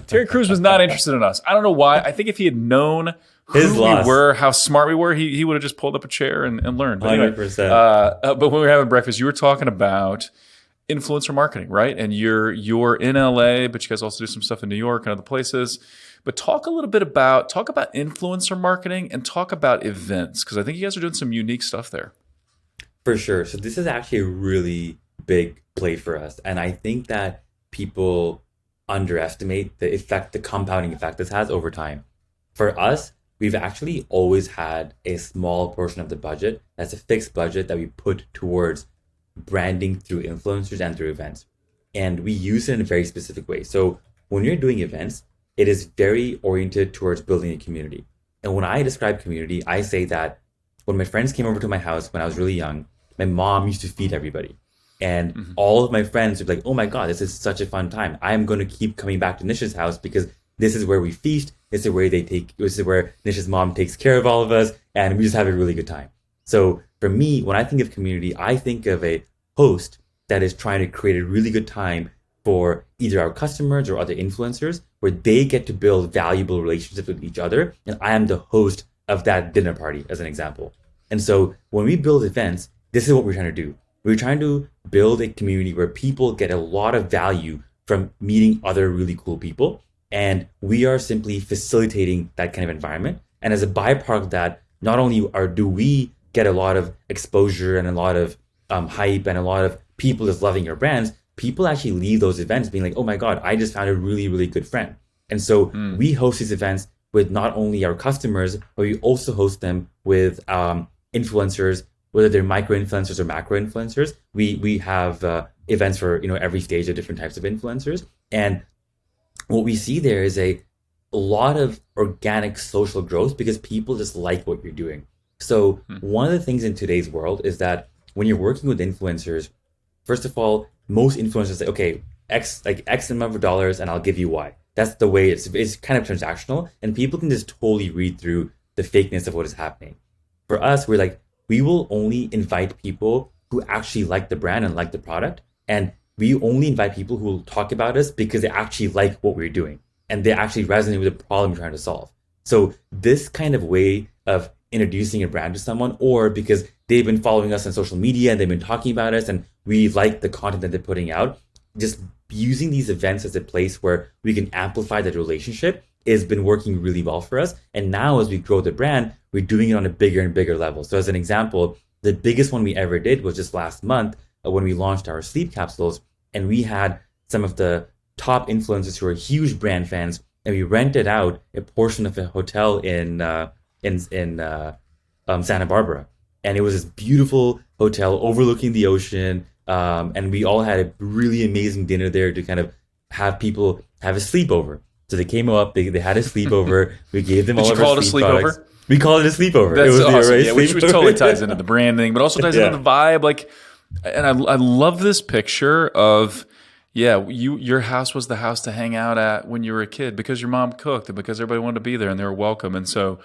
Terry Crews was not interested in us. I don't know why. I think if he had known His who we loss. were, how smart we were, he would have just pulled up a chair and learned. But anyway, 100%. but when we were having breakfast, you were talking about influencer marketing, right? And you're in LA, but you guys also do some stuff in New York and other places. But talk about influencer marketing and talk about events, because I think you guys are doing some unique stuff there. For sure. So this is actually a really big play for us. And I think that people underestimate the compounding effect this has over time. For us, we've actually always had a small portion of the budget that's a fixed budget that we put towards branding through influencers and through events. And we use it in a very specific way. So when you're doing events, it is very oriented towards building a community. And when I describe community, I say that when my friends came over to my house when I was really young, my mom used to feed everybody. And all of my friends would be like, oh my God, this is such a fun time. I'm going to keep coming back to Nish's house because this is where we feast. This is where Nish's mom takes care of all of us. And we just have a really good time. So for me, when I think of community, I think of a host that is trying to create a really good time for either our customers or other influencers, where they get to build valuable relationships with each other. And I am the host of that dinner party, as an example. And so when we build events, this is what we're trying to do. We're trying to build a community where people get a lot of value from meeting other really cool people. And we are simply facilitating that kind of environment. And as a byproduct of that, not only do we get a lot of exposure and a lot of hype and a lot of people just loving your brands, people actually leave those events being like, oh my God, I just found a really, really good friend. And so we host these events with not only our customers, but we also host them with influencers, whether they're micro influencers or macro influencers. We have events for every stage of different types of influencers. And what we see there is a lot of organic social growth because people just like what you're doing. So one of the things in today's world is that when you're working with influencers, first of all, most influencers say, okay, X amount of dollars and I'll give you Y. That's the way it's kind of transactional, and people can just totally read through the fakeness of what is happening. For us, we're like, we will only invite people who actually like the brand and like the product. And we only invite people who will talk about us because they actually like what we're doing and they actually resonate with the problem we're trying to solve. So this kind of way of introducing a brand to someone, or because they've been following us on social media and they've been talking about us and we like the content that they're putting out, just using these events as a place where we can amplify that relationship has been working really well for us. And now as we grow the brand, we're doing it on a bigger and bigger level. So as an example, the biggest one we ever did was just last month when we launched our sleep capsules, and we had some of the top influencers who are huge brand fans, and we rented out a portion of a hotel in Santa Barbara. And it was this beautiful hotel overlooking the ocean. And we all had a really amazing dinner there to kind of have people have a sleepover. So they came up, they had a sleepover. We gave them all of our sleep products. We called it a sleepover. That's it was awesome. The yeah, which totally ties into the branding, but also ties into the vibe. Like, and I love this picture of, your house was the house to hang out at when you were a kid because your mom cooked and because everybody wanted to be there and they were welcome. And so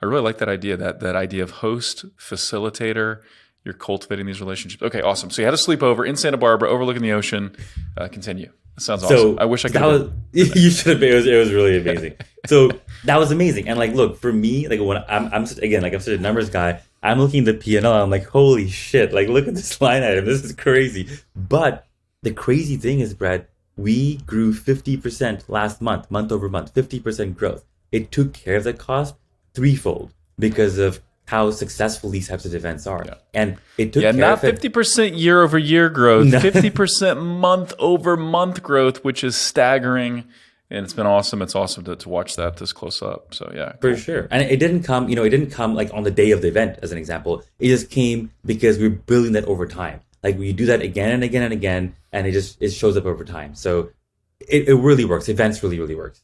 I really like that idea, that idea of host, facilitator. You're cultivating these relationships. Okay, awesome. So you had a sleepover in Santa Barbara overlooking the ocean. Continue. That sounds awesome. I wish I could. You should have been. It was really amazing. So that was amazing. And like, look, for me, like when I'm such a numbers guy, I'm looking at the P&L. I'm like, holy shit! Like, look at this line item. This is crazy. But the crazy thing is, Brad, we grew 50% last month over month, 50% growth. It took care of the cost threefold because of how successful these types of events are. Yeah. And it took care not of 50% year over year growth, 50% month over month growth, which is staggering. And it's been awesome. It's awesome to watch that this close up. So yeah. For sure. And it didn't come like on the day of the event, as an example. It just came because we're building that over time. Like we do that again and again and again, and it shows up over time. So it really works. Events really, really works.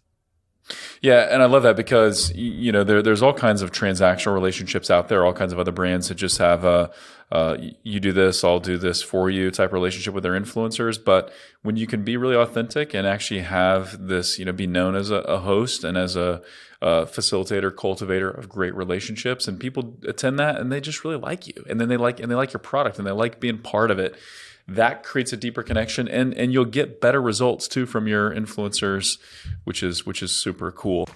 Yeah, and I love that because there's all kinds of transactional relationships out there, all kinds of other brands that just have a you do this, I'll do this for you type relationship with their influencers. But when you can be really authentic and actually have this, be known as a host and as a facilitator, cultivator of great relationships, and people attend that and they just really like you, and then they like your product and they like being part of it. that creates a deeper connection, and you'll get better results too from your influencers, which is super cool.